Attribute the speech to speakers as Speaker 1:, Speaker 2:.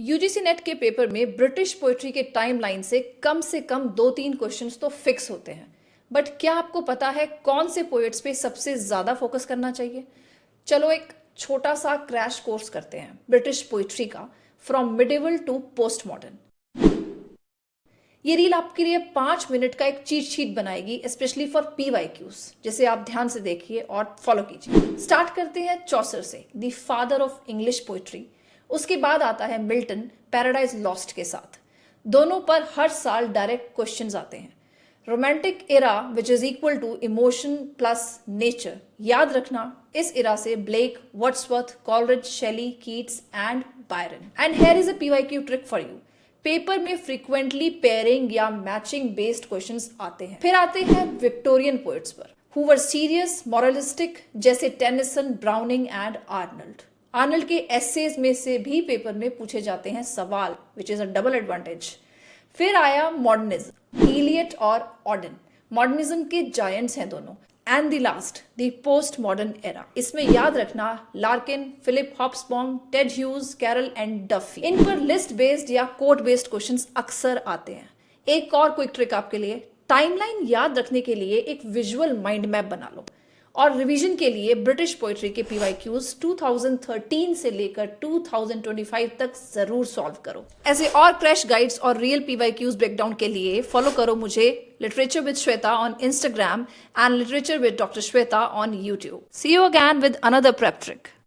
Speaker 1: UGC net के paper में British poetry के टाइमलाइन से कम 2-3 क्वेश्चंस तो फिक्स होते हैं। बट क्या आपको पता है कौन से पोएट्स पे सबसे ज्यादा फोकस करना चाहिए? चलो एक छोटा सा क्रैश कोर्स करते हैं ब्रिटिश पोएट्री का, from medieval to post modern. ये रील आपके लिए 5 मिनट का एक चीट शीट बनाएगी, स्पेशली फॉर PYQs, जिसे आप ध्यान से देखिए और फॉलो कीजिए। स्टार्ट करते हैं चौसर से, the father of English poetry. उसके बाद आता है मिल्टन, पैराडाइज लॉस्ट के साथ। दोनों पर हर साल डायरेक्ट क्वेश्चंस आते हैं। Romantic era which is equal to emotion plus nature, याद रखना इस एरा से Blake, Wordsworth, Coleridge, Shelley, Keats and Byron. And here is a PYQ trick for you. Paper में फ्रीक्वेंटली पेयरिंग या मैचिंग बेस्ड क्वेश्चंस आते हैं। फिर आते हैं विक्टोरियन पोएट्स पर, हु वर सीरियस, मॉरलिस्टिक, जैसे Tennyson, Browning and Arnold. Arnold के एसेज में से भी पेपर में पूछे जाते हैं सवाल, विच इज अ डबल एडवांटेज। फिर आया मॉडर्निज्म, इलियट और ऑडन। मॉडर्निज्म के जायंट्स हैं दोनों। And the last, the post modern era. इसमें याद रखना Larkin, Philip Hobsbaum, Ted Hughes, Carol and Duffy. इन पर लिस्ट बेस्ड या कोट बेस्ड क्वेश्चंस अक्सर आते हैं। एक और क्विक ट्रिक आपके लिए, टाइमलाइन याद रखने के लिए एक विजुअल माइंड मैप बना लो। और रिवीजन के लिए ब्रिटिश पोएट्री के PYQs 2013 से लेकर 2025 तक जरूर सॉल्व करो। ऐसे और क्रैश गाइड्स और रियल PYQs ब्रेकडाउन के लिए फॉलो करो मुझे literature with Shweta on Instagram and literature with doctor Shweta on YouTube। See you again with another prep trick.